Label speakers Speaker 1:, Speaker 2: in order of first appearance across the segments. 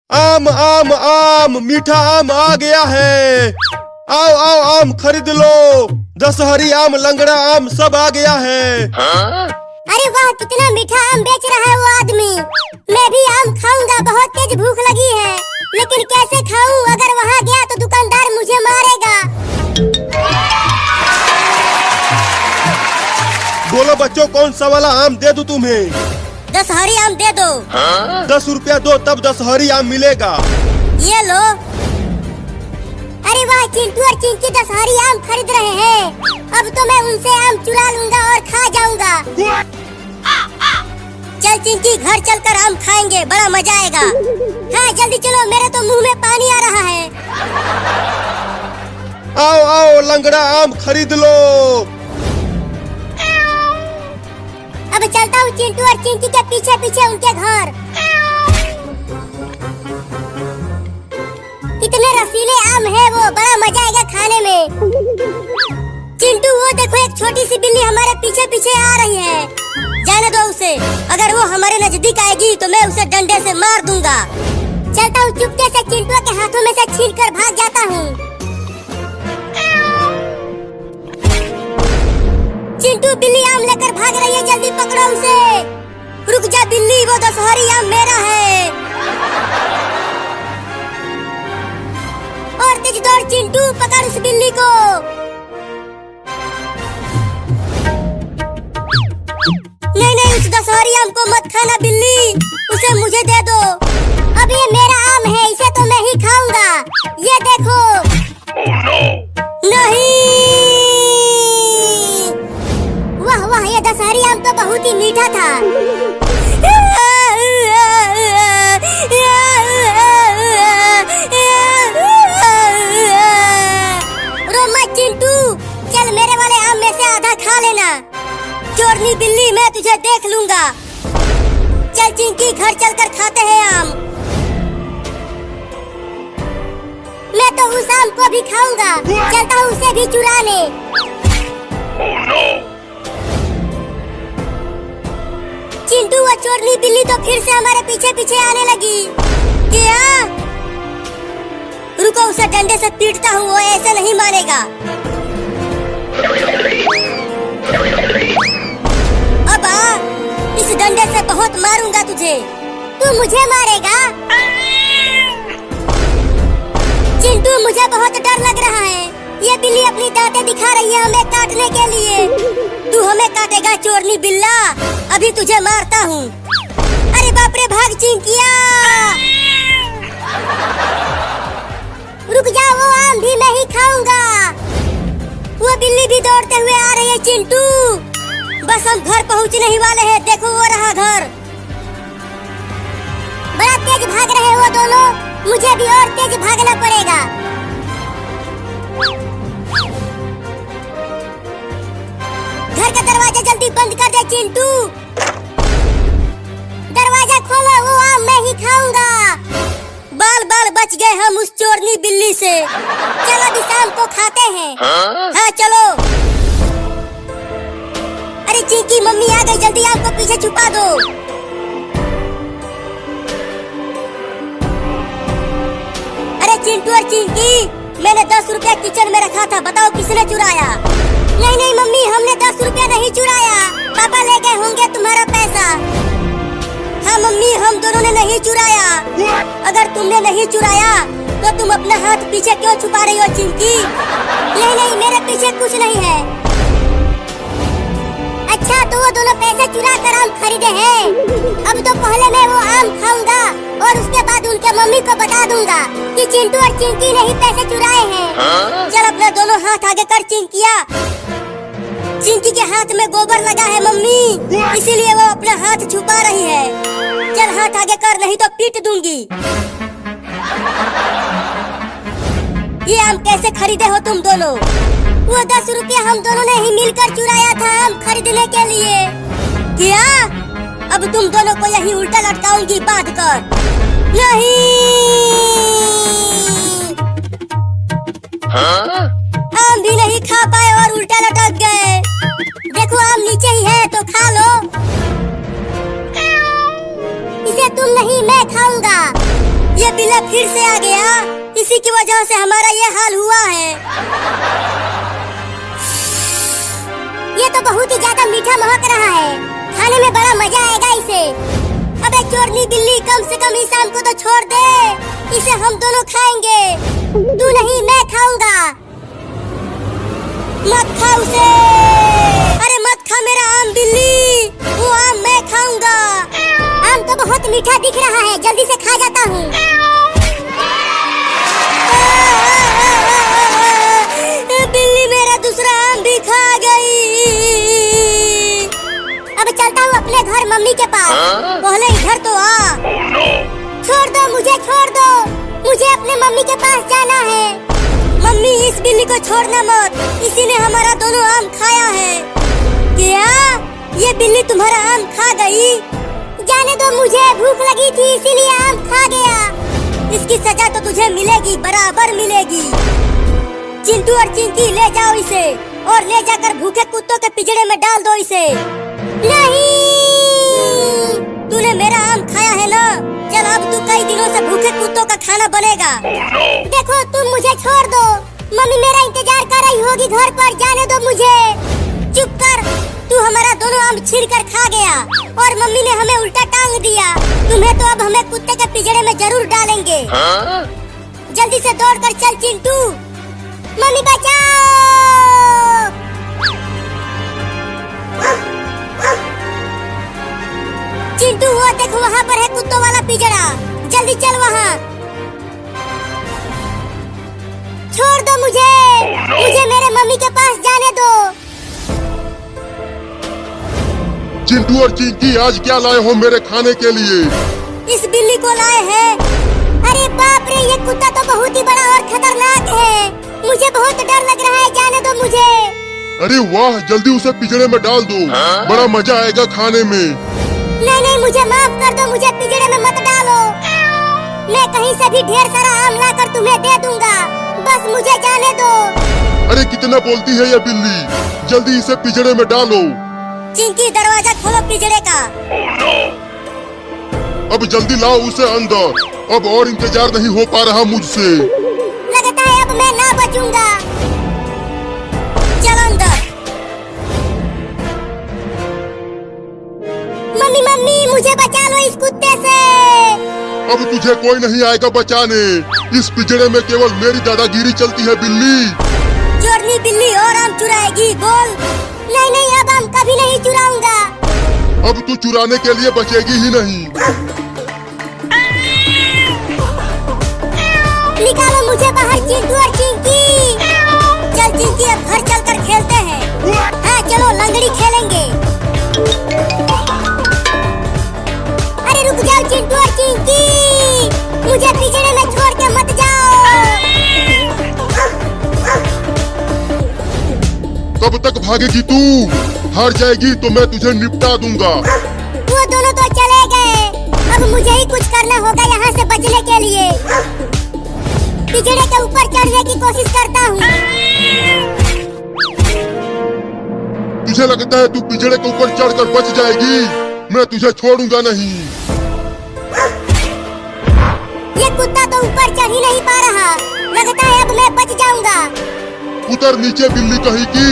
Speaker 1: आम आम आम मीठा आम आ गया है। आओ आओ आम खरीद लो। दशहरी आम, लंगड़ा आम सब आ गया है।
Speaker 2: अरे वाह, कितना मीठा आम बेच रहा है वो आदमी। मैं भी आम खाऊंगा, बहुत तेज भूख लगी है। लेकिन कैसे खाऊं? अगर वहाँ गया तो दुकानदार मुझे मारेगा।
Speaker 1: बोलो बच्चों, कौन सा वाला आम दे दूं तुम्हें?
Speaker 2: दशहरी आम दे दो।
Speaker 1: 10 रुपया दो तब दशहरी आम मिलेगा।
Speaker 2: ये लो। अरे वाह, चिंटू और चिंकी दशहरी आम खरीद रहे हैं। अब तो मैं उनसे आम चुरा लूंगा और खा जाऊंगा। चल चिंकी, घर चलकर आम खाएंगे, बड़ा मजा आएगा। हाँ जल्दी चलो, मेरे तो मुंह में पानी आ रहा है।
Speaker 1: आओ आओ लंगड़ा आम खरीद लो।
Speaker 2: अब चलता हूँ चिंटू और चिंकी के पीछे पीछे उनके घर। कितने रसीले आम है वो, बड़ा मजा आएगा खाने में। चिंटू, वो देखो एक छोटी सी बिल्ली हमारे पीछे पीछे आ रही है। जाने दो उसे, अगर वो हमारे नजदीक आएगी तो मैं उसे डंडे से मार दूंगा। चलता हूँ चुपके से, चिंटू के हाथों में से छीनकर भाग जाता हूँ। चिंटू, बिल्ली आम लेकर भाग रही है, जल्दी पकड़ो उसे। रुक जा बिल्ली, वो दशहरी आम मेरा है। और तेज दौड़ चिंटू, पकड़ उस बिल्ली को। नहीं नहीं, उस दशहरी आम को मत खाना बिल्ली, उसे मुझे दे दो। अब ये मेरा आम है, इसे तो मैं ही खाऊंगा। ये देखो। Oh, no. नहीं, वाह वाह, ये दशहरी आम तो बहुत ही मीठा था। रो मत चिंटू, चल मेरे वाले आम में से आधा खा लेना। चोरनी बिल्ली, मैं तुझे देख लूंगा। चल चिंकी, घर चलकर खाते हैं आम। मैं तो उस आम को भी खाऊंगा। चलता हूँ उसे भी चुराने। Oh, no. चिंटू, वो चोरनी बिल्ली तो फिर से हमारे पीछे पीछे आने लगी। क्या? रुको, उसे डंडे से पीटता हूँ, वो ऐसा नहीं मानेगा। अब आ, इस डंडे से बहुत मारूंगा तुझे। तू मुझे मारेगा? चिंटू, मुझे बहुत डर लग रहा है। ये बिल्ली अपनी दांतें दिखा रही है हमें काटने के लिए। तू हमें काटेगा चोरनी बिल्ला, अभी तुझे मारता हूँ। अरे बाप रे, भाग चिंकिया। रुक जा, वो आम भी मैं ही खाऊंगा। वो बिल्ली भी दौड़ते हुए आ रही है चिंटू। बस हम घर पहुँचने ही वाले हैं, देखो वो रहा घर। बड़ा तेज भाग रहे हैं वो दोनों, मुझे भी और तेज भागना पड़ेगा। घर का दरवाजा जल्दी बंद कर दे चिंटू। दरवाजा खोलो, वो आम मैं ही खाऊंगा। बाल बाल बच गए हम उस चोरनी बिल्ली से। चलो इस आम को खाते हैं। हाँ चलो। अरे चिंकी, मम्मी आ गई, जल्दी आम को पीछे छुपा दो। अरे चिंटू और चिंकी, मैंने 10 रुपया किचन में रखा था, बताओ किसने चुराया? नहीं नहीं मम्मी, हमने 10 रुपया नहीं चुराया, पापा ले गए होंगे तुम्हारा पैसा। हाँ मम्मी, हम दोनों ने नहीं चुराया। अगर तुमने नहीं चुराया तो तुम अपना हाथ पीछे क्यों छुपा रही हो चिंकी? नहीं नहीं, मेरे पीछे कुछ नहीं है। अच्छा, तो वो दोनों पैसे चुरा कर आम खरीदे हैं। अब तो पहले मैं वो आम खाऊंगा और उसके बाद उनके मम्मी को बता दूंगा कि चिंटू और चिंकी ने ही पैसे चुराए हैं। चल अपना दोनों हाथ आगे कर चिंकिया। चिंकी के हाथ में गोबर लगा है मम्मी, इसीलिए वो अपना हाथ छुपा रही है। चल हाथ आगे कर, नहीं तो पीट दूंगी। ये आम कैसे खरीदे हो तुम दोनों? वो 10 रुपया हम दोनों ने ही मिलकर चुराया था आम खरीदने के लिए। क्या? अब तुम दोनों को यही उल्टा लटकाऊंगी बांध कर। नहीं, आम भी नहीं खा पाए और उल्टा लटक गए। देखो आम नीचे ही है तो खा लो। इसे तुम नहीं, मैं खाऊंगा। ये ये बिल्ला फिर से आ गया, इसी की वजह से हमारा ये हाल हुआ है। ये तो बहुत ही ज्यादा मीठा महक रहा है, खाने में बड़ा मजा आएगा इसे। अबे चोरनी बिल्ली, कम से कम इस आम को तो छोड़ दे, इसे हम दोनों खाएंगे। तू नहीं, मैं खाऊंगा। मत खा उसे, अरे मत खा मेरा आम बिल्ली, वो आम मैं खाऊंगा। आम तो बहुत मीठा दिख रहा है, जल्दी से खा जाता हूँ। बिल्ली मेरा दूसरा आम भी खा गई। अब चलता हूँ अपने घर मम्मी के पास, पहले इधर तो आ। छोड़ दो मुझे, छोड़ दो, मुझे अपने मम्मी के पास जाना है। मम्मी, इस बिल्ली को छोड़ना मत, इसी ने हमारा दोनों आम खाया है। क्या ये बिल्ली तुम्हारा आम खा गई? जाने दो, मुझे भूख लगी थी इसीलिए आम खा गया। इसकी सजा तो तुझे मिलेगी, बराबर मिलेगी। चिंटू और चिंकी, ले जाओ इसे और ले जाकर भूखे कुत्तों के पिंजरे में डाल दो इसे। नहीं, तूने मेरा आम खाया है ना, चल अब तू कई दिनों से भूखे कुत्तों का खाना बनेगा। देखो, तुम मुझे छोड़ दो, मम्मी मेरा इंतजार कर रही होगी घर पर, जाने दो मुझे। चुप कर, तू हमारा दोनों आम छीन कर खा गया और मम्मी ने हमें उल्टा टांग दिया। तुम्हें तो अब हमें कुत्ते के पिंजरे में जरूर डालेंगे। जल्दी से दौड़ कर चल चिंटू। मम्मी बचाओ। चिंटू, वो देखो वहाँ पर है कुत्तों वाला पिंजरा, जल्दी चल वहाँ। छोड़ दो मुझे, मुझे मेरे मम्मी के पास जाने दो।
Speaker 1: चिंटू और चिंकी, आज क्या लाए हो मेरे खाने के लिए?
Speaker 2: इस बिल्ली को लाए हैं। अरे बाप रे, ये कुत्ता तो बहुत ही बड़ा और खतरनाक है, मुझे बहुत डर लग रहा है, जाने दो मुझे।
Speaker 1: अरे वाह, जल्दी उसे पिंजरे में डाल दो, बड़ा मजा आएगा खाने में।
Speaker 2: नहीं नहीं, मुझे माफ कर दो, मुझे पिंजरे में मत डालो। मैं कहीं से भी ढेर सारा आम लाकर तुम्हें दे दूंगा, बस मुझे जाने दो।
Speaker 1: अरे कितना बोलती है ये बिल्ली, जल्दी इसे पिंजरे में डालो।
Speaker 2: चिंकी, दरवाजा खोलो पिंजरे का।
Speaker 1: अब जल्दी लाओ उसे अंदर, अब और इंतजार नहीं हो पा रहा मुझसे।
Speaker 2: लगता है अब मैं ना बचूंगा। चल अंदर। मम्मी मम्मी, मुझे बचा लो इस कुत्ते से।
Speaker 1: अब तुझे कोई नहीं आएगा बचाने, इस पिंजरे में केवल मेरी दादागिरी चलती है बिल्ली।
Speaker 2: चोरनी बिल्ली और आम चुराएगी, बोल। नहीं नहीं, अब आम कभी नहीं चुराऊंगा।
Speaker 1: अब तू चुराने के लिए बचेगी ही नहीं।
Speaker 2: निकालो मुझे बाहर चिंटू और चिंकी। चल चिंकी, अब घर चलकर खेलते हैं। हाँ चलो, लंगड़ी खेलेंगे। अरे रुक जाओ चिंटू और चिंकी, मुझे पिंजरे में छोड़ के मत जाओ।
Speaker 1: कब तक भागेगी तू? हार जाएगी तो मैं तुझे निपटा दूंगा।
Speaker 2: वो दोनों तो चले गए, अब मुझे ही कुछ करना होगा यहाँ से बचने के लिए। पिंजरे के ऊपर चढ़ने की कोशिश करता हूँ।
Speaker 1: तुझे लगता है तू पिंजरे के ऊपर चढ़कर बच जाएगी? मैं तुझे छोड़ूंगा नहीं।
Speaker 2: ये कुत्ता तो ऊपर चढ़ ही नहीं पा रहा, लगता है अब मैं बच जाऊंगा।
Speaker 1: उतर नीचे बिल्ली कहीं की।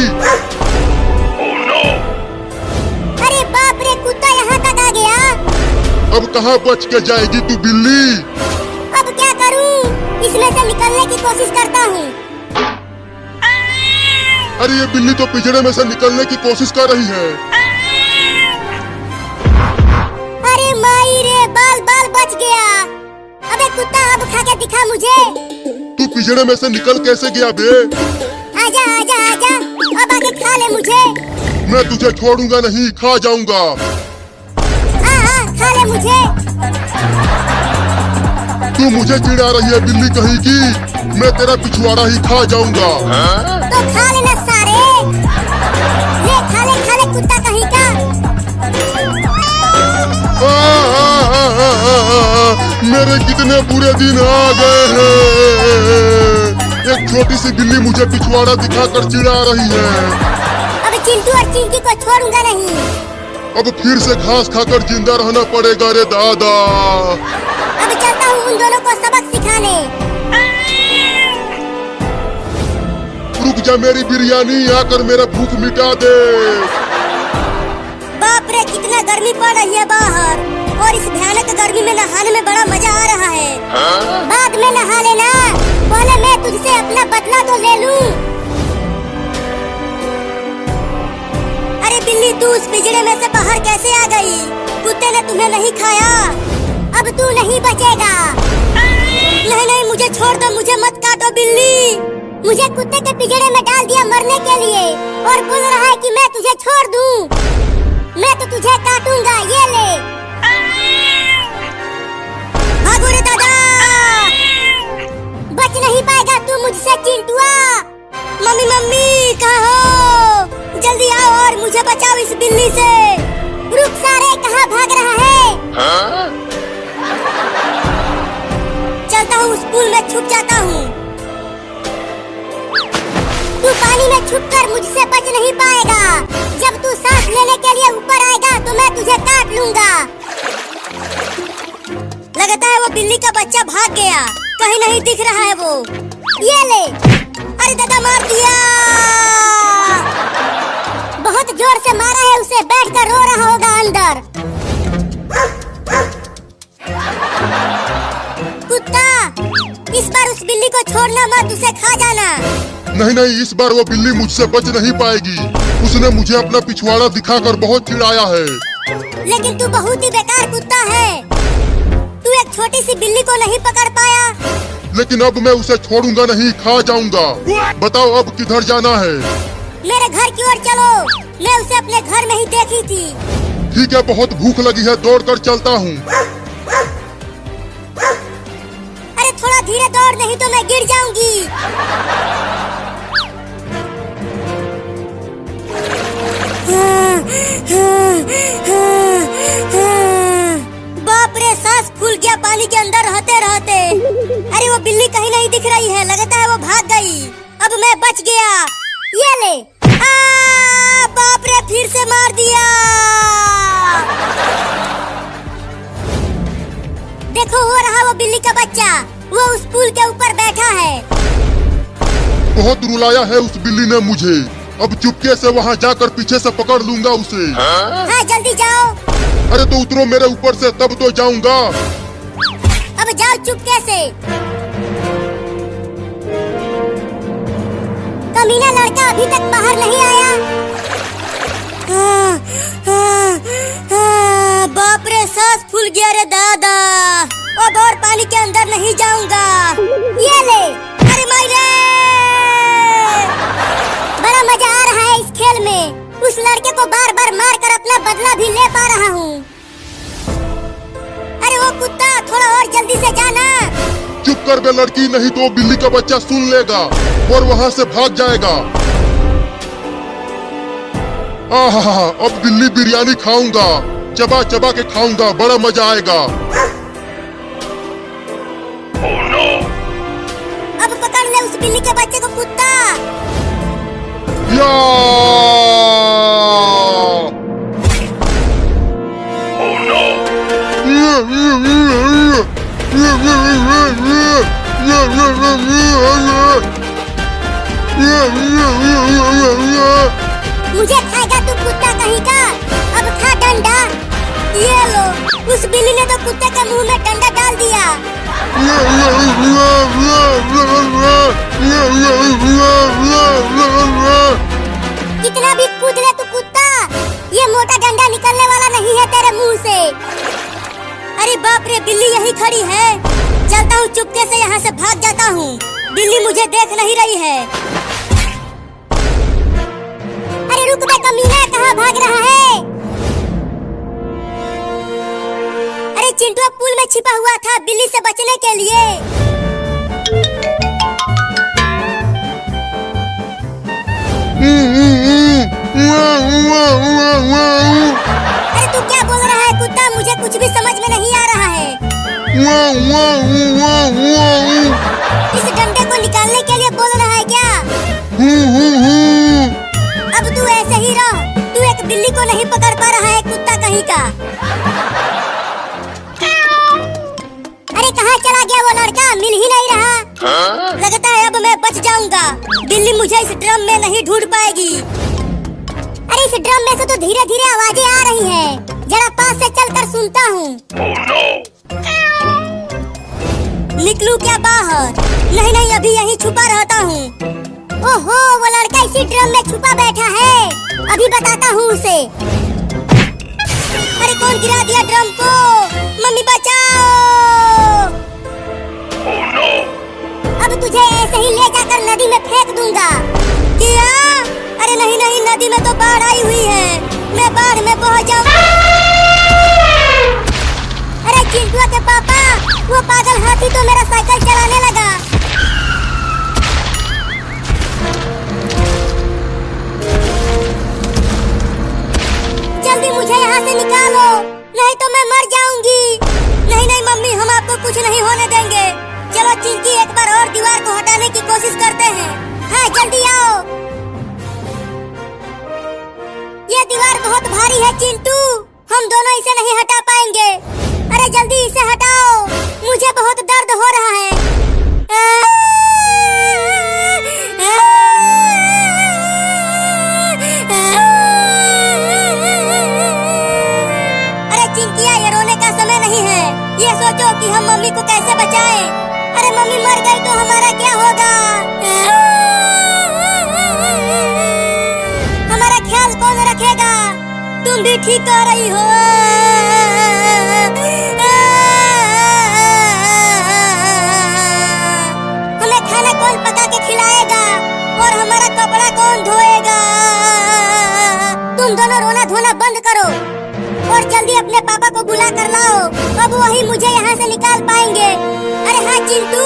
Speaker 2: अरे बाप रे, कुत्ता यहाँ तक आ गया।
Speaker 1: अब कहाँ बच के जाएगी तू बिल्ली?
Speaker 2: अब क्या करूं? इसमें से निकलने की कोशिश करता हूँ।
Speaker 1: अरे ये बिल्ली तो पिंजरे में से निकलने की कोशिश कर रही है।
Speaker 2: अरे माई रे, बाल बाल बच गया। अबे कुत्ता, अब खा के दिखा मुझे।
Speaker 1: तू पिंजरे में से निकल कैसे गया बे?
Speaker 2: आजा आजा आजा, अब आके खा ले मुझे।
Speaker 1: मैं तुझे छोड़ूंगा नहीं, खा जाऊंगा।
Speaker 2: हाँ, खा ले मुझे।
Speaker 1: तू मुझे चिढ़ा रही है बिल्ली कहीं की, मैं तेरा पिछवाड़ा ही खा जाऊंगा।
Speaker 2: तो खा लेना सारे, ले खा ले कुत्ता कहीं का।
Speaker 1: मेरे कितने बुरे दिन आ गए हैं। एक छोटी सी बिल्ली मुझे पिछवाड़ा दिखाकर चिढ़ा रही है।
Speaker 2: अब चिंटू और चिंकी को छोड़ूंगा नहीं।
Speaker 1: अब फिर से घास खाकर जिंदा रहना पड़ेगा रे दादा।
Speaker 2: अब चलता हूँ उन दोनों को सबक सिखाने।
Speaker 1: रुक जा मेरी बिरयानी, आकर मेरा भूख मिटा दे।
Speaker 2: बाप रे, कितना गर्मी पड़ रही है बाहर, और इस भयानक गर्मी में नहाने में बड़ा मजा आ रहा है। बाद में नहा लेना, पहले मैं तुझसे अपना बदला तो ले लूं। अरे बिल्ली, तू उस पिंजरे में से बाहर कैसे आ गई? कुत्ते ने तुम्हें नहीं खाया, अब तू नहीं बचेगा। नहीं नहीं, मुझे छोड़ दो, मुझे मत काटो बिल्ली। मुझे कुत्ते के पिंजरे में डाल दिया मरने के लिए, और बोल रहा है कि मैं तुझे छोड़ दूं। मैं तो तुझे काटूंगा, ये ले। भागो रे दादा, बच नहीं पाएगा तू मुझसे चिंटुआ। मम्मी मम्मी, कहाँ हो? जल्दी आओ और मुझे बचाओ इस बिल्ली से। रुक सारे, कहाँ भाग रहा है? चलता हूँ, उस पूल में छुप जाता हूँ। तू पानी में छुपकर मुझसे बच नहीं पाएगा। जब तू सांस लेने के लिए ऊपर आएगा तो मैं तुझे काट लूंगा। लगता है वो बिल्ली का बच्चा भाग गया, कहीं नहीं दिख रहा है वो। ये ले। अरे दादा, मार दिया, बहुत जोर से मारा है उसे, बैठकर रो रहा होगा अंदर। कुत्ता, इस बार उस बिल्ली को छोड़ना मत, उसे खा जाना।
Speaker 1: नहीं नहीं, इस बार वो बिल्ली मुझसे बच नहीं पाएगी। उसने मुझे अपना पिछवाड़ा दिखाकर बहुत चिढ़ाया है।
Speaker 2: लेकिन तू बहुत ही बेकार कुत्ता है, तू एक छोटी सी बिल्ली को नहीं पकड़ पाया।
Speaker 1: लेकिन अब मैं उसे छोड़ूंगा नहीं, खा जाऊंगा। बताओ अब किधर जाना है?
Speaker 2: मेरे घर की ओर चलो, मैं उसे अपने घर में ही देखी थी।
Speaker 1: ठीक है, बहुत भूख लगी है, दौड़कर चलता हूँ।
Speaker 2: अरे थोड़ा धीरे दौड़, नहीं तो मैं गिर जाऊंगी। बाप रे, सांस फूल गया पानी के अंदर रहते रहते। अरे वो बिल्ली कहीं नहीं दिख रही है, लगता है वो भाग गई। अब मैं बच गया, ये ले। बाप रे, फिर से मार दिया। देखो, हो रहा वो बिल्ली का बच्चा, वो उस पुल के ऊपर बैठा है।
Speaker 1: बहुत रुलाया है उस बिल्ली ने मुझे। अब चुपके से वहाँ जाकर पीछे से पकड़ लूंगा उसे।
Speaker 2: हाँ, जल्दी जाओ।
Speaker 1: अरे तो उतरो मेरे ऊपर से, तब तो जाऊंगा।
Speaker 2: अब जाओ चुपके से। कमीना लड़का अभी तक बाहर नहीं आया। बाप रे, सांस फूल गया रे दादा। अब और पानी के अंदर नहीं जाऊंगा। ये ले। अरे मायरे, बड़ा मजा आ रहा है इस खेल में। उस लड़के को बार बार मार कर अपना बदला भी ले पा रहा हूँ। अरे वो कुत्ता, थोड़ा और जल्दी से जाना।
Speaker 1: चुप कर बे लड़की, नहीं तो बिल्ली का बच्चा सुन लेगा और वहाँ से भाग जाएगा। आहा, अब बिल्ली बिरयानी खाऊंगा, चबा चबा के खाऊंगा, बड़ा मजा आएगा।
Speaker 2: अब पकड़ ले उस बिल्ली के बच्चे को कुत्ता।
Speaker 1: या!
Speaker 2: मुझे खाएगा तू कुत्ता कहीं का? अब खा डंडा। ये लो, उस बिल्ली ने तो कुत्ते के मुंह में डंडा डाल दिया। कितना भी कूद ले तू कुत्ता, ये मोटा डंडा निकलने वाला नहीं है तेरे मुंह से। अरे बाप रे, बिल्ली यही खड़ी है। चलता हूँ, चुपके से यहाँ से भाग जाता हूँ। बिल्ली मुझे देख नहीं रही है। अरे रुक बे कमीना, कहाँ भाग रहा है? अरे चिंटू पुल में छिपा हुआ था बिल्ली से बचने के लिए। अरे तू क्या बोल रहा है कुत्ता? मुझे कुछ भी समझ में नहीं आ रहा है। इस डंडे को निकालने के लिए बोल रहा है क्या? अब तू ऐसे ही रह, तू एक बिल्ली को नहीं पकड़ पा रहा है कुत्ता कहीं का। वो लड़का मिल ही नहीं रहा। लगता है अब मैं बच जाऊंगा। बिल्ली मुझे इस ड्रम में नहीं ढूंढ पाएगी। अरे इस ड्रम में से तो धीरे धीरे आवाजें आ रही हैं। जरा पास से चलकर सुनता हूँ। निकलूं क्या बाहर? नहीं नहीं, अभी यहीं छुपा रहता हूँ। ओहो, वो लड़का इसी ड्रम में छुपा बैठा है। अभी बताता हूँ उसे। अरे कौन गिरा दिया ड्रम को? मम्मी बचाओ! अब तुझे ऐसे ही ले जाकर नदी में फेंक दूंगा। क्या? अरे नहीं नहीं, नदी में तो बाढ़ आई हुई है। मैं बाढ़ में पहुंच जाऊंगा। अरे चिंटुआ के पापा, वो पागल हाथी तो मेरा साइकिल चलाने लगा। जल्दी मुझे यहाँ से निकालो, नहीं तो मैं मर जाऊंगी। नहीं नहीं मम्मी, हम आपको कुछ नहीं होने देंगे। चलो चिंकी, एक बार और दीवार को हटाने की कोशिश करते हैं। हाँ जल्दी आओ। ये दीवार बहुत भारी है चिंटू, हम दोनों इसे नहीं हटा पाएंगे। अरे जल्दी इसे हटाओ, मुझे बहुत दर्द हो रहा है। अरे चिंकिया, ये रोने का समय नहीं है। ये सोचो कि हम मम्मी को कैसे बचाएं। अरे मम्मी मर गई तो हमारा क्या होगा? हमारा ख्याल कौन रखेगा? तुम भी ठीक कह रही हो। हमें खाना कौन पका के खिलाएगा और हमारा कपड़ा कौन धोएगा? तुम दोनों रोना धोना बंद करो और जल्दी अपने पापा को बुला कर लाओ। अब वही मुझे यहाँ से निकाल पाएंगे। अरे हाँ चिंटू,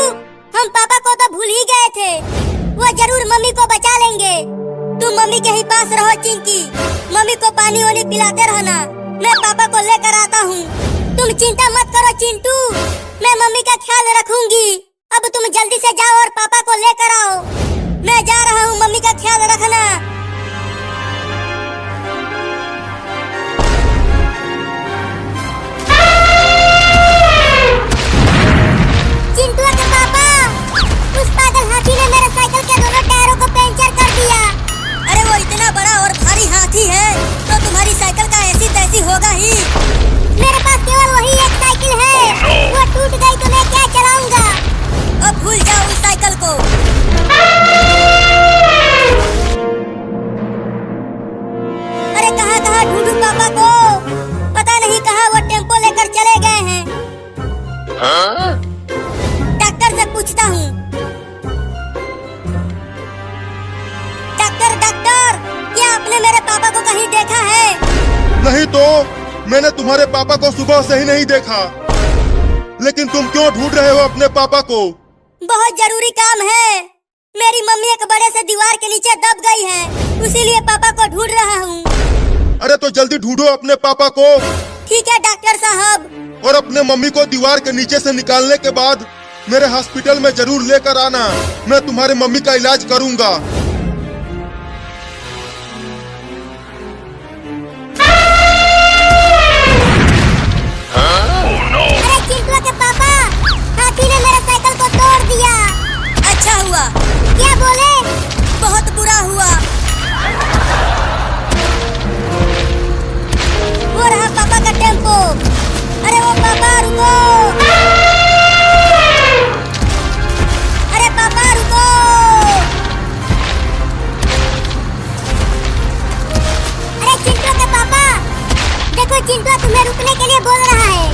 Speaker 2: हम पापा को तो भूल ही गए थे। वो जरूर मम्मी को बचा लेंगे। तुम मम्मी के ही पास रहो चिंकी, मम्मी को पानी वानी पिलाते रहना। मैं पापा को लेकर आता हूँ। तुम चिंता मत करो चिंटू, मैं मम्मी का ख्याल रखूंगी। अब तुम जल्दी से जाओ और पापा को लेकर आओ। मैं जा रहा हूँ, मम्मी का ख्याल रखना। चिंटू के पापा, उस पागल हाथी ने मेरे साइकिल के दोनों टायरों को पंचर कर दिया। अरे वो इतना बड़ा और भारी हाथी है तो तुम्हारी साइकिल का ऐसी तैसी होगा ही। मेरे पास केवल वही एक साइकिल है, वो टूट गई तो मैं क्या चलाऊंगा? अब भूल जाओ उस साइकिल को। अरे कहाँ कहाँ ढूंढूं पापा को? पता नहीं कहाँ वो टेम्पो लेकर चले गए हैं। डॉक्टर से पूछता हूँ। डॉक्टर, क्या आपने मेरे पापा को कहीं देखा है?
Speaker 1: नहीं तो मैंने तुम्हारे पापा को सुबह से ही नहीं देखा। लेकिन तुम क्यों ढूंढ रहे हो अपने पापा को?
Speaker 2: बहुत जरूरी काम है। मेरी मम्मी एक बड़े से दीवार के नीचे दब गई है, इसीलिए पापा को ढूंढ रहा हूँ।
Speaker 1: अरे तो जल्दी ढूंढो अपने पापा को।
Speaker 2: ठीक है डॉक्टर साहब।
Speaker 1: और अपने मम्मी को दीवार के नीचे से निकालने के बाद मेरे हॉस्पिटल में जरूर लेकर आना। मैं तुम्हारे मम्मी का इलाज करूंगा।
Speaker 2: अरे चिंटू के पापा, हाथी ने मेरे साइकिल को तोड़ दिया। अच्छा हुआ। क्या बोले? बहुत बुरा हुआ। वो रहा पापा का टेम्पो। अरे वो पापा रुको। अरे पापा रुको। अरे चिंटू के पापा, देखो चिंटू तुम्हें रुकने के लिए बोल रहा है।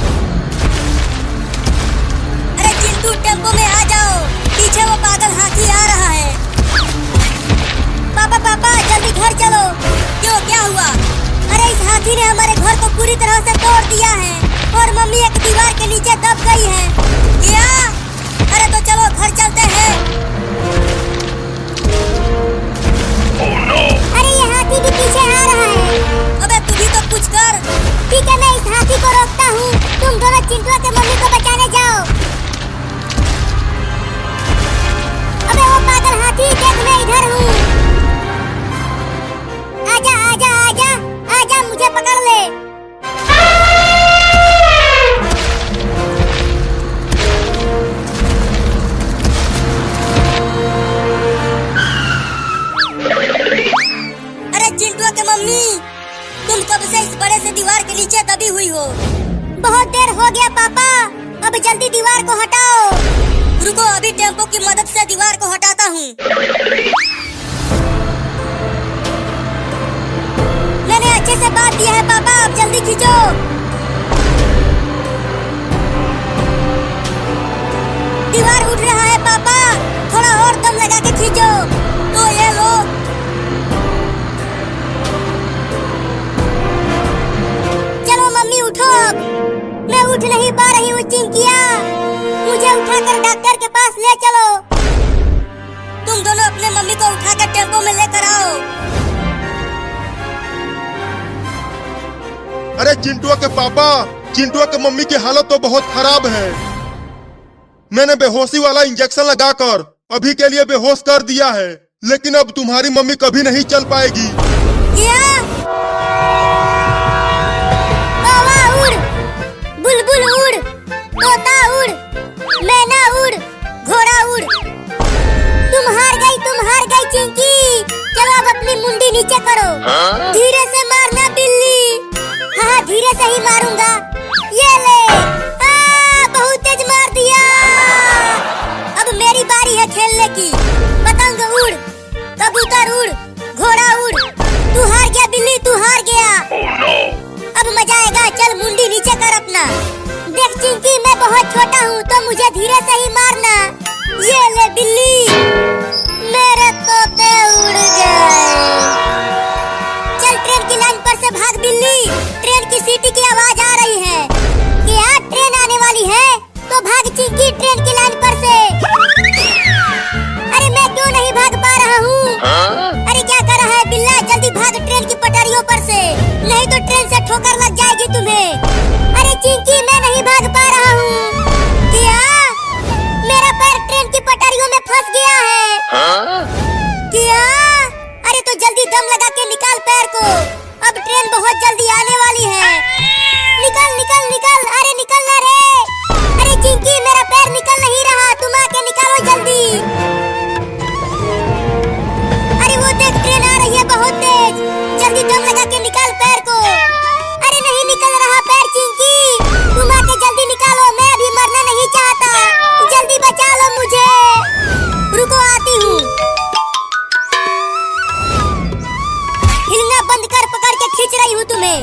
Speaker 2: अरे चिंटू टेम्पो में आ जाओ, पीछे वो पागल हाथी आ रहा है। पापा पापा जल्दी घर चलो। क्यों, क्या हुआ? अरे इस हाथी ने हमारे घर को पूरी तरह से तोड़ दिया है और मम्मी एक दीवार के नीचे दब गई है। क्या? अरे तो चलो घर चलते हैं। अरे ये हाथी भी पीछे आ रहा है। अबे तू भी तो कुछ कर। ठीक है, मैं इस हाथी को रोकता हूँ। तुम दोनों चिंटू के मम्मी को बचाने जाओ। अबे वो पागल हाथी, देख मैं इधर हूँ। आजा आजा आजा आजा, मुझे पकड़ ले। दीवार को हटाओ। रुको, अभी टेम्पो की मदद से दीवार को हटाता हूँ। मैंने अच्छे से बात दिया है पापा, आप जल्दी खींचो। दीवार उठ रहा है पापा, थोड़ा और दम लगा के खींचो। तो ये लो। चलो मम्मी उठो अब। मैं उठ नहीं पा रही हूँ चिंकिया, मुझे उठाकर डॉक्टर के पास ले चलो। तुम दोनों अपने मम्मी को उठाकर टेम्पो में लेकर आओ।
Speaker 1: अरे चिंटुआ के पापा, चिंटुआ के मम्मी की हालत तो बहुत खराब है। मैंने बेहोशी वाला इंजेक्शन लगाकर अभी के लिए बेहोश कर दिया है, लेकिन अब तुम्हारी मम्मी कभी नहीं चल पाएगी।
Speaker 2: क्या? कौवा उड़, बुलबुल उड़, तोता उड़, मैना उड़, घोड़ा उड़। तुम हार गई चिंकी। चलो अब अपनी मुंडी नीचे करो। धीरे से मारना बिल्ली। हाँ, धीरे से ही मारूंगा। ये ले। बहुत तेज मार दिया। अब मेरी बारी है खेलने की। पतंग उड़, कबूतर उड़, घोड़ा उड़। तू हार गया बिल्ली, तू हार गया। अब मजा आएगा। चल मुंडी नीचे कर अपना। देख चिंकी, मैं बहुत छोटा हूँ तो मुझे धीरे से ही मारना। ये ले बिल्ली, मेरे तोते उड़ गए। चल ट्रेन की लाइन पर से भाग बिल्ली। ट्रेन की सीटी की आवाज आ रही है। क्या ट्रेन आने वाली है? तो भाग चिंकी ट्रेन की लाइन पर से। अरे मैं क्यों नहीं भाग पा रहा हूँ? अरे क्या कर रहा है बिल्ला? जल्दी भाग ट्रेन की पटरियों पर से, नहीं तो ट्रेन से ठोकर लग जाएगी तुम्हें। अरे चिंकी, मैं नहीं भाग पा रहा हूँ। क्या? मेरा पैर ट्रेन की पटरियों में फंस गया है। क्या? अरे तो जल्दी दम लगा के निकाल पैर को, अब ट्रेन बहुत जल्दी आने वाली है। निकल निकल निकल, अरे निकल ना रे। अरे चिंकी, मेरा पैर निकल नहीं रहा, तुम आके निकालो जल्दी। अरे वो देख, ट्रेन आ रही है बहुत तेज। जल्दी दम लगा के निकाल पैर को। अरे नहीं निकल रहा पैर चिंकी, तुम आके जल्दी निकालो। मैं अभी मरना नहीं चाहता, जल्दी बचा लो मुझे। रुको, आती हूँ। हिलना बंद कर, पकड़ के खींच रही हूँ तुम्हें।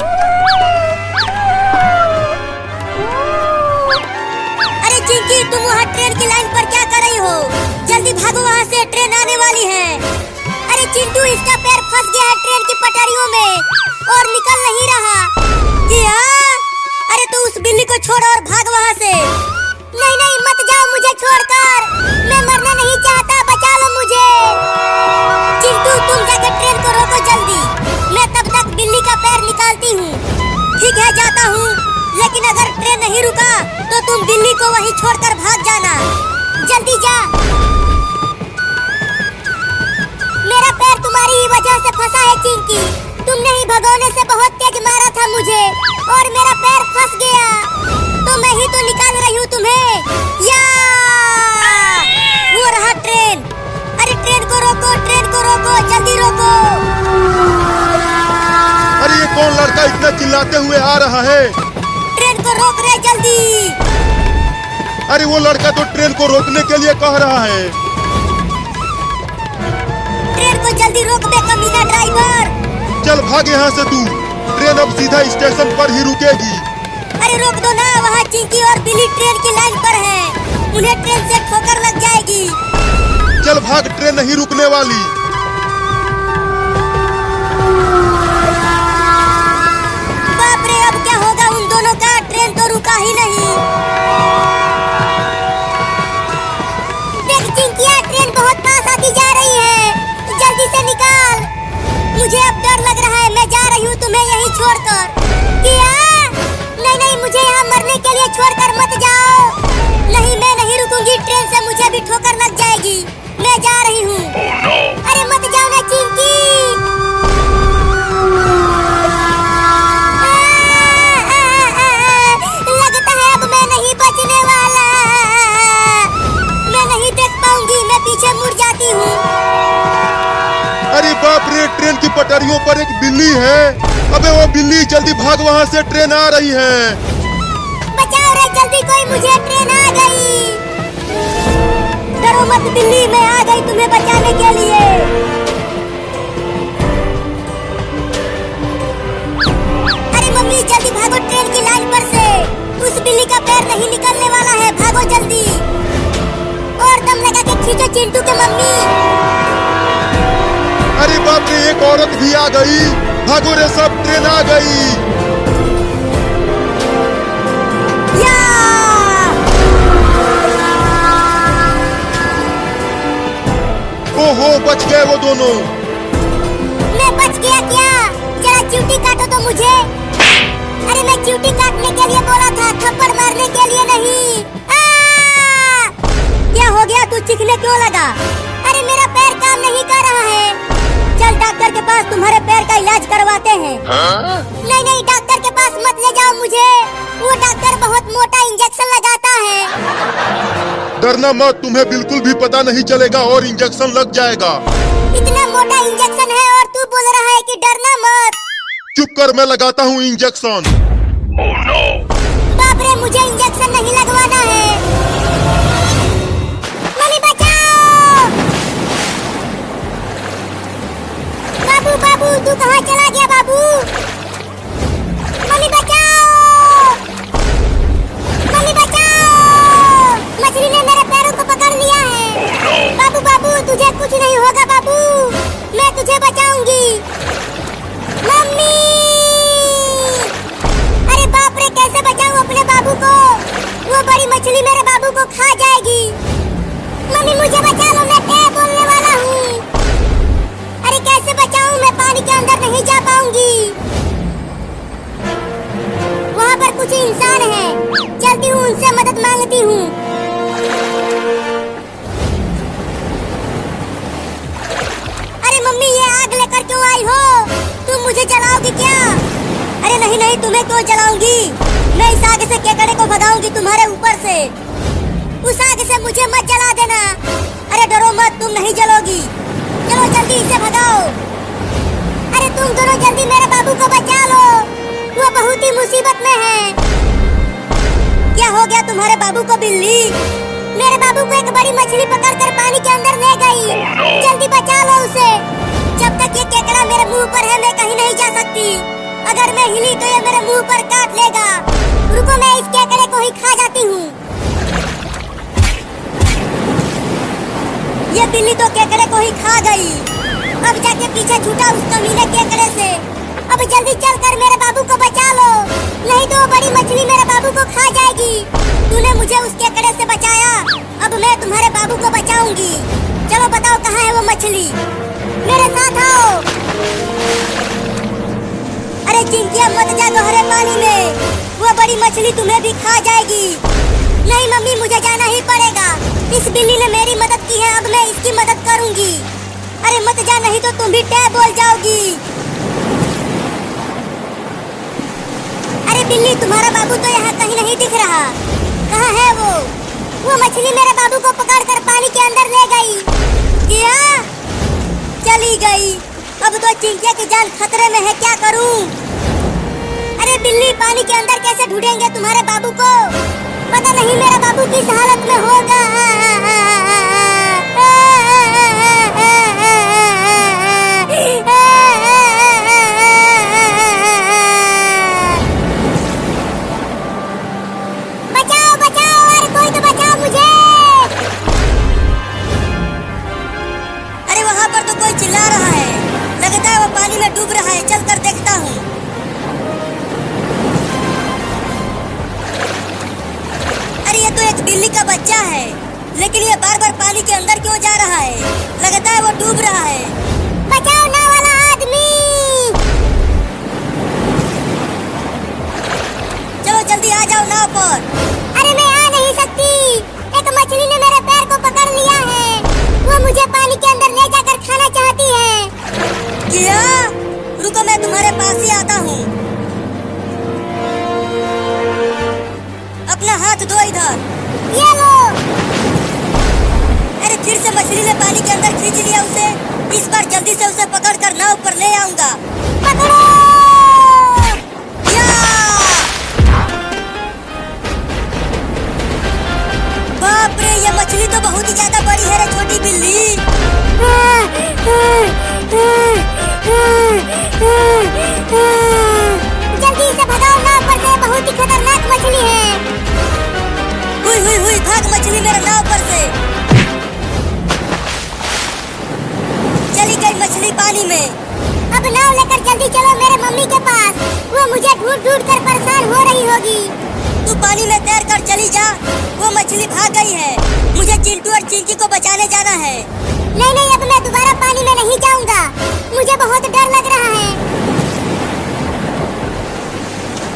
Speaker 2: अरे चिंकी, तुम वहाँ ट्रेन की लाइन पर क्या कर रही हो? जल्दी भागो, वहाँ से ट्रेन आने वाली है। अरे चिंटू, इसका पैर फंस गया है ट्रेन की पटरियों में और निकल नहीं रहा। क्या? अरे तो उस बिल्ली को छोड़ और भाग वहाँ से। नहीं नहीं, मत जाओ मुझे छोड़कर, मैं मरना नहीं चाहता, बचा लो मुझे। चिंटू, तुम जाके ट्रेन को रोको जल्दी, मैं तब तक बिल्ली का पैर निकालती हूँ। ठीक है, जाता हूँ, लेकिन अगर ट्रेन नहीं रुका तो तुम बिल्ली को वहीं छोड़कर भाग जाना। जल्दी जा। मेरा पैर तुम्हारी ही वजह से फंसा है चिंकी, तुमने ही भगोने से बहुत तेज मारा था मुझे और मेरा पैर फंस गया, तो मैं ही तो निकाल रही हूँ तुम्हें। या वो रहा ट्रेन। अरे ट्रेन को रोको, ट्रेन को रोको, जल्दी रोको।
Speaker 1: अरे ये कौन लड़का इतना चिल्लाते हुए आ रहा है?
Speaker 2: ट्रेन को रोक रहे जल्दी।
Speaker 1: अरे वो लड़का तो ट्रेन को रोकने के लिए कह रहा है।
Speaker 2: ट्रेन को जल्दी रोक दे कमीना ड्राइवर।
Speaker 1: चल भाग यहाँ से तू, ट्रेन अब सीधा स्टेशन पर ही रुकेगी।
Speaker 2: अरे रोक दो ना, वहाँ चिंकी और बिल्ली ट्रेन की लाइन पर है, उन्हें ट्रेन से ठोकर लग जाएगी।
Speaker 1: चल भाग, ट्रेन नहीं रुकने वाली।
Speaker 2: बाप रे, अब क्या होगा उन दोनों का? ट्रेन तो रुका ही नहीं। देख चिंकिया, ट्रेन बहुत पास आती जा रही है, जल्दी से निकाल। मुझे अब डर लग रहा है, मैं जा रही हूँ तुम्हें यहीं छोड़कर। क्या? नहीं नहीं, मुझे यहाँ मरने के लिए छोड़कर मत जाओ। नहीं, मैं नहीं रुकूंगी, ट्रेन से मुझे भी ठोकर लग जाएगी, मैं जा रही हूँ। अरे मत जाओ ना चिंकी। लगता है अब मैं नहीं बचने वाला, मैं नहीं देख पाऊंगी, मैं पीछे मुड़ जाती हूँ।
Speaker 1: अरे बाप रे, ट्रेन की पटरियों पर एक बिल्ली है। अबे वो बिल्ली, जल्दी भाग, वहाँ से ट्रेन आ रही है।
Speaker 2: बचाओ अरे जल्दी कोई, मुझे ट्रेन आ गई। डरो मत बिल्ली, मैं आ गई तुम्हें बचाने के लिए। अरे मम्मी जल्दी भागो ट्रेन की लाइन पर से, उस बिल्ली का पैर नहीं निकलने वाला है, भागो जल्दी। और दम लगा के खींचो चिंटू के मम्मी।
Speaker 1: अरे बाप रे, एक औरत भी आ गई। भागो रे सब, ट्रेन आ गई।
Speaker 2: या!
Speaker 1: ओहो, बच गए वो दोनों।
Speaker 2: मैं बच गया क्या? जरा च्यूटी काटो तो मुझे। अरे मैं च्यूटी काटने के लिए बोला था, थप्पड़ मारने के लिए नहीं। क्या हो गया, तू चीखने क्यों लगा? अरे मेरा पैर काम नहीं कर रहा है। चल डॉक्टर के पास, तुम्हारे पैर का इलाज करवाते हैं। नहीं नहीं, डॉक्टर के पास मत ले जाओ मुझे, वो डॉक्टर बहुत मोटा इंजेक्शन लगाता है।
Speaker 1: डरना मत, तुम्हें बिल्कुल भी पता नहीं चलेगा और इंजेक्शन लग जाएगा।
Speaker 2: इतना मोटा इंजेक्शन है और तू बोल रहा है कि डरना मत।
Speaker 1: चुप कर, मैं लगाता हूँ इंजेक्शन।
Speaker 2: बाप रे, मुझे इंजेक्शन नहीं लगवाना है। मम्मी बचाओ। बाबू बाबू, तू कहाँ चला गया बाबू? मम्मी बचाओ, मम्मी बचाओ। मछली ने मेरे पैरों को पकड़ लिया है। बाबू बाबू, तुझे कुछ नहीं होगा बाबू, मैं तुझे बचाऊंगी। मम्मी! अरे बाप रे, कैसे बचाऊं अपने बाबू को? वो बड़ी मछली मेरे बाबू को खा जाएगी। मम्मी मुझे बचा लो, मैं क्या बोलने वाला हूँ। अरे कैसे बचाऊं, मैं पानी के अंदर नहीं जा पाऊंगी। वहाँ पर कुछ इंसान हैं, चलती हूँ उनसे मदद मांगती हूँ। अरे मम्मी, ये आग लेकर क्यों आई हो? तुम मुझे जलाओगी क्या? अरे नहीं नहीं, तुम्हें क्यों जलाऊंगी? मैं इस आग से केकड़े को भगाऊंगी तुम्हारे ऊपर से। उस आग से मुझे मत जला देना। अरे डरो मत, तुम नहीं जलोगी। चलो जल्दी इसे भगाओ। अरे तुम दोनों जल्दी मेरे बाबू को बचा लो, वो बहुत ही मुसीबत में है। क्या हो गया तुम्हारे बाबू को बिल्ली? मेरे बाबू को एक बड़ी मछली पकड़कर पानी के अंदर ले गई। जल्दी बचा लो उसे। जब तक ये केकड़ा मेरे मुंह पर है, मैं कहीं नहीं जा सकती। अगर मैं हिली तो ये मेरे मुंह पर काट लेगा। रुको, मैं इस केकड़े को ही खा जाती हूँ। ये बिल्ली तो केकड़े को ही खा गई। अब जाके पीछे छूटा उस कमीने केकड़े से। अब जल्दी चलकर मेरे बाबू को बचा लो, नहीं तो वो बड़ी मछली मेरे बाबू को खा जाएगी। तूने मुझे उस केकड़े से बचाया, अब मैं तुम्हारे बाबू को बचाऊंगी। चलो बताओ कहाँ है वो मछली, मेरे साथ आओ। अरे चिंकिया, मत जा गहरे पानी में, वो बड़ी मछली तुम्हें भी खा जाएगी। नहीं मम्मी, मुझे जाना ही पड़ेगा। इस बिल्ली ने मेरी मदद की है, अब मैं इसकी मदद करूंगी। अरे मत जा, नहीं तो तुम भी टै बोल जाओगी। अरे बिल्ली, तुम्हारा बाबू तो यहाँ कहीं नहीं दिख रहा। कहाँ है वो? वो मछली मेरे बाबू को पकड़कर पानी के अंदर ले गई। क्या? चली गई। अब तो चिंकिया की जान खतरे में है, क्या करूं? अरे बिल्ली, पानी के अंदर कैसे ढूंढेंगे तुम्हारे बाबू को? पता नहीं मेरा बाबू किस हालत में होगा। बचाओ बचाओ, अरे कोई तो बचाओ मुझे। अरे वहाँ पर तो कोई चिल्ला रहा है, लगता है वो पानी में डूब रहा है। चल कर देखता हूँ। अरे ये तो एक बिल्ली का बच्चा है, लेकिन ये बार बार पानी के अंदर क्यों जा रहा है? लगता है वो डूब रहा है। बचाओ नाव वाला आदमी। चलो जल्दी आ जाओ नाव पर। अरे मैं आ नहीं सकती, एक मछली ने मेरे पैर को पकड़ लिया है। वो मुझे पानी के अंदर ले जाकर खाना चाहती है। क्या? रुको, मैं तुम्हारे पास ही आता हूँ। अपना हाथ दो इधर। ये लो। अरे फिर से मछली ने पानी के अंदर खींच लिया उसे। इस बार जल्दी से उसे पकड़कर नाव पर ले आऊंगा। पकड़ो! या! नहीं, ये मछली तो बहुत ही ज्यादा बड़ी है रे छोटी बिल्ली। जल्दी से भगाओ नाव पर से, बहुत ही खतरनाक मछली है। हुई हुई हुई, भाग मछली मेरे नाव पर से। चली गई मछली पानी में। अब नाव लेकर जल्दी चलो मेरे मम्मी के पास, वो मुझे ढूंढ ढूंढ कर परेशान हो रही होगी। तू पानी में तैर कर चली जा, वो मछली भाग गई है। मुझे चिंटू और चिंकी को बचाने जाना है। नहीं नहीं, अब मैं दोबारा पानी में नहीं जाऊंगा, मुझे बहुत डर लग रहा है।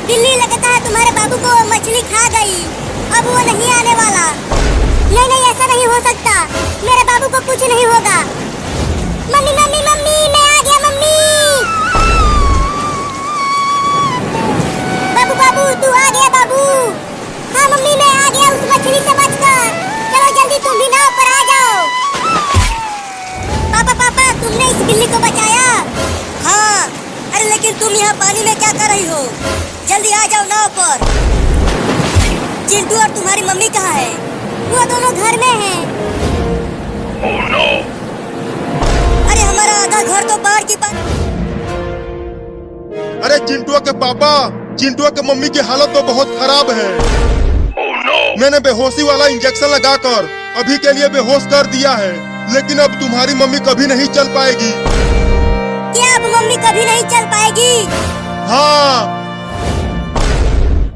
Speaker 2: बिल्ली, लगता है तुम्हारे बाबू को मछली खा गई, अब वो नहीं आने वाला। नहीं नहीं, ऐसा नहीं हो सकता, मेरे बाबू को कुछ नहीं होगा। मम्मी मम्मी मम्मी, मैं आ गया मम्मी। बाबू बाबू, तू आ गया बाबू। हाँ मम्मी, मैं आ गया उस मछली से बचकर। चलो जल्दी तुम भी नाव पर आ जाओ। पापा पापा, तुमने इस बिल्ली को बचाया? हाँ। अरे लेकिन तुम यहाँ पानी में क्या कर रही हो? जल्दी आ जाओ नाव पर। चिंटू और तुम्हारी मम्मी कहाँ है? वो दोनों घर में हैं।
Speaker 3: Oh no!
Speaker 2: अरे हमारा आधा घर तो बाढ़ की
Speaker 1: अरे चिंटुआ के पापा, चिंटुआ के मम्मी की हालत तो बहुत खराब है।
Speaker 3: Oh no!
Speaker 1: मैंने बेहोशी वाला इंजेक्शन लगाकर अभी के लिए बेहोश कर दिया है, लेकिन अब तुम्हारी मम्मी कभी नहीं चल पाएगी।
Speaker 2: क्या अब मम्मी कभी नहीं चल पाएगी?
Speaker 1: हाँ।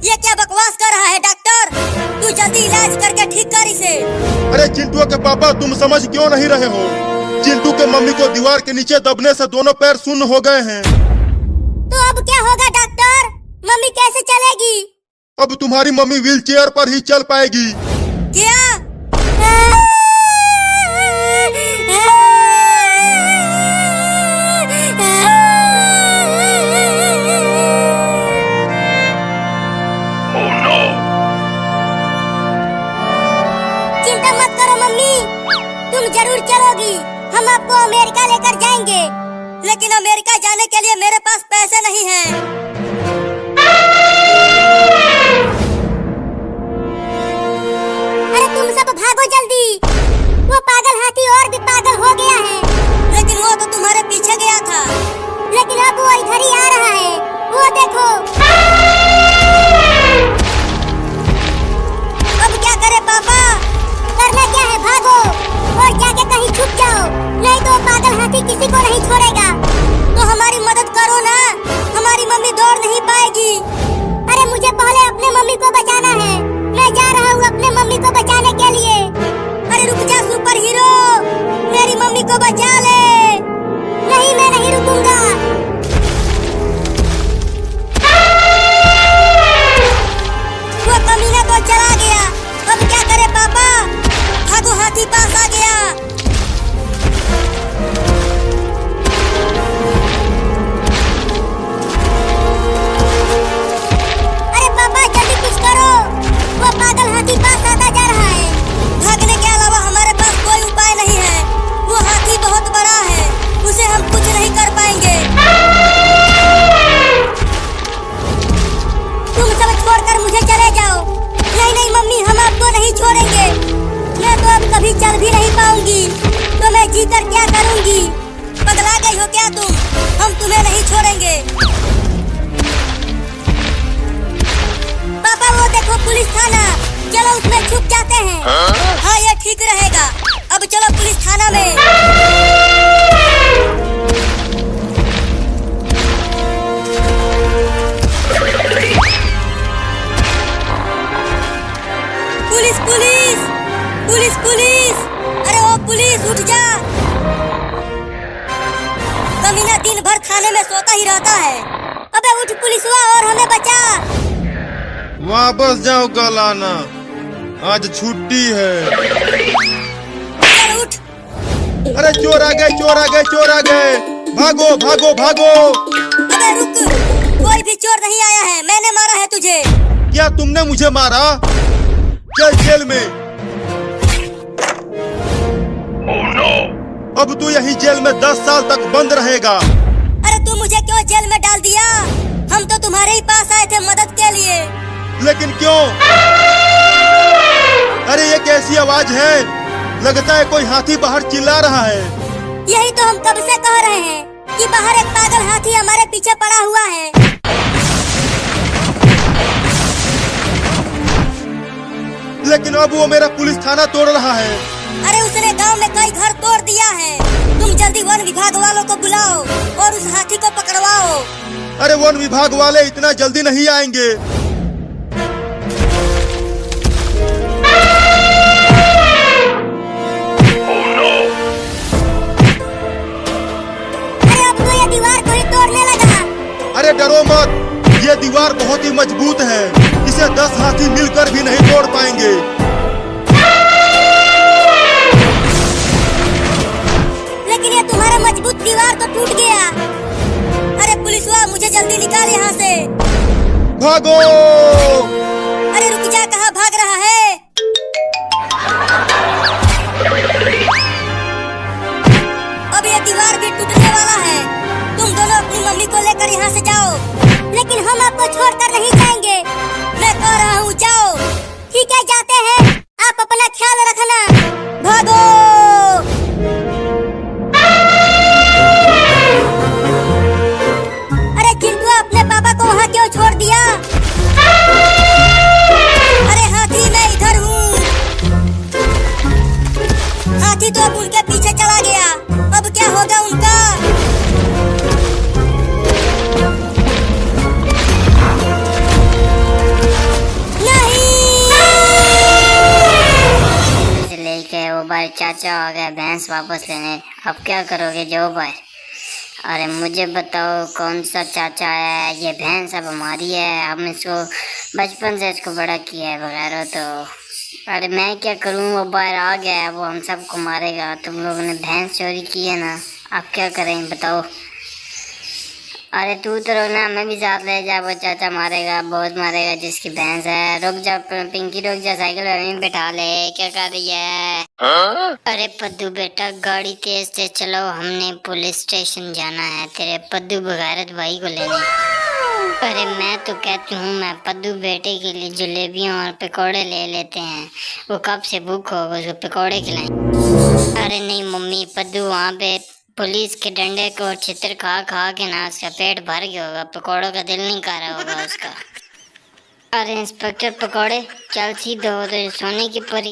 Speaker 2: ये क्या बकवास कर रहा है डॉक्टर? तू जल्दी इलाज करके ठीक कर इसे।
Speaker 1: अरे चिंटुआ के पापा, तुम समझ क्यों नहीं रहे हो? चिंटू के मम्मी को दीवार के नीचे दबने से दोनों पैर शून्य हो गए हैं।
Speaker 2: तो अब क्या होगा डॉक्टर? मम्मी कैसे चलेगी?
Speaker 1: अब तुम्हारी मम्मी व्हील चेयर पर ही चल पाएगी।
Speaker 2: क्या?
Speaker 3: Oh no!
Speaker 2: चिंता मत करो मम्मी, तुम जरूर चलोगी। हम आपको अमेरिका लेकर जाएंगे, लेकिन अमेरिका जाने के लिए मेरे पास पैसे नहीं हैं। अरे तुम सब भागो जल्दी, वो पागल हाथी और भी पागल हो गया है। लेकिन वो तो तुम्हारे पीछे गया था। लेकिन अब वो इधर ही आ रहा है, वो देखो। अब क्या करे पापा? करना क्या है, भागो और जाके कहीं छुप जाओ, नहीं तो पागल हाथी किसी को नहीं छोड़ेगा। तो हमारी मदद करो ना, हमारी मम्मी दौड़ नहीं पाएगी। अरे मुझे पहले अपने मम्मी को बचाना है, मैं जा रहा हूँ अपने मम्मी को बचाने के लिए। अरे रुक जा सुपर हीरो, मेरी मम्मी को बचा ले। नहीं, मैं नहीं रुकूंगा। वो कमीना तो चला गया, अब क्या करे पापा? भागो, हाथी पास आ गया। अरे पापा जल्दी कुछ करो, वो पागल हाथी पास आता जा रहा है। भागने के अलावा हमारे पास कोई उपाय नहीं है। वो हाथी बहुत बड़ा है, उसे हम कुछ नहीं कर पाएंगे। तुम सब छोड़कर मुझे चले जाओ। नहीं नहीं मम्मी, हम आपको नहीं छोड़ेंगे। मैं तो अब कभी चल भी नहीं पाऊंगी, तो मैं जीकर क्या करूंगी? पगला गई हो क्या तुम? हम तुम्हें नहीं छोड़ेंगे। पापा वो देखो पुलिस थाना, चलो उसमें छुप जाते हैं। हाँ ये ठीक रहेगा, अब चलो पुलिस थाना में। पुलिस पुलिस पुलिस पुलिस, अरे ओ पुलिस उठ जा। कमीना दिन भर थाने में सोता ही रहता है। अबे उठ पुलिसवा और हमें बचा।
Speaker 1: वापस जाओ कल आना, आज छुट्टी है।
Speaker 2: चल उठ।
Speaker 1: अरे चोर आ गए, चोर आ गए, चोर आ गए, भागो भागो भागो।
Speaker 2: अबे रुक, कोई भी चोर नहीं आया है, मैंने मारा है तुझे।
Speaker 1: क्या तुमने मुझे मारा? चल जेल में।
Speaker 3: Oh no!
Speaker 1: अब तू यही जेल में 10 साल तक बंद रहेगा।
Speaker 2: अरे तू मुझे क्यों जेल में डाल दिया? हम तो तुम्हारे ही पास आए थे मदद के लिए।
Speaker 1: लेकिन क्यों? अरे ये कैसी आवाज है? लगता है कोई हाथी बाहर चिल्ला रहा है।
Speaker 2: यही तो हम कब से कह रहे हैं कि बाहर एक पागल हाथी हमारे पीछे पड़ा हुआ है।
Speaker 1: लेकिन अब वो मेरा पुलिस थाना तोड़ रहा है।
Speaker 2: अरे उसने गांव में कई घर तोड़ दिया है। तुम जल्दी वन विभाग वालों को बुलाओ और उस हाथी को पकड़वाओ।
Speaker 1: अरे वन विभाग वाले इतना जल्दी नहीं आएंगे।
Speaker 3: Oh no!
Speaker 2: अरे अब तो ये दीवार को ही तोड़ने लगा।
Speaker 1: अरे डरो मत, ये दीवार बहुत ही मजबूत है। इसे 10 हाथी मिलकर भी नहीं तोड़ पाएंगे।
Speaker 2: लेकिन ये तुम्हारा मजबूत दीवार तो टूट गया। अरे पुलिस वाला मुझे जल्दी निकाल यहाँ से।
Speaker 1: भागो!
Speaker 2: अरे रुक जा, कहाँ भाग रहा है? अब ये दीवार भी टूटने वाला है। तुम दोनों अपनी मम्मी को लेकर यहाँ से जाओ। लेकिन हम आपको छोड़कर नहीं जाएंगे। मैं कह रहा हूँ जाओ। ठीक है, जाते हैं। आप अपना ख्याल रखना। भागो! अरे चिंटू, अपने पापा को वहाँ क्यों छोड़ दिया? अरे हाथी, मैं इधर हूँ। हाथी तो अब उनके पीछे चला गया। अब क्या होगा उनका?
Speaker 4: लेके वो भाई चाचा आ गए भैंस वापस लेने। अब क्या करोगे जो भाई? अरे मुझे बताओ कौन सा चाचा है? ये भैंस अब हमारी है। हमने इसको बचपन से इसको बड़ा किया है वगैरह। तो अरे मैं क्या करूँ, वो बाहर आ गया है, वो हम सबको मारेगा। तुम लोगों ने भैंस चोरी की है ना, अब क्या करें बताओ? अरे तू तो रोना, मैं भी साथ ले जा। वो चाचा मारेगा, बहुत मारेगा जिसकी भैंस है। रुक जा पिंकी, रुक जा, साइकिल में बैठा ले। क्या कर रही है? अरे पद्दू बेटा, गाड़ी तेज से चलाओ, हमने पुलिस स्टेशन जाना है तेरे पद्दू बगैरत भाई को लेने। अरे मैं तो कहती हूँ मैं पद्दू बेटे के लिए जलेबियाँ और पकौड़े ले लेते हैं। वो कब से भूख होगा, उसको पकौड़े खिलाएं। अरे नहीं मम्मी, पद्दू वहाँ पे पुलिस के डंडे को चित्र खा खा के ना उसका पेट भर गया होगा, पकौड़ों का दिल नहीं कर रहा होगा उसका। अरे इंस्पेक्टर पकौड़े, चल सीधे हो तो सोने की परी।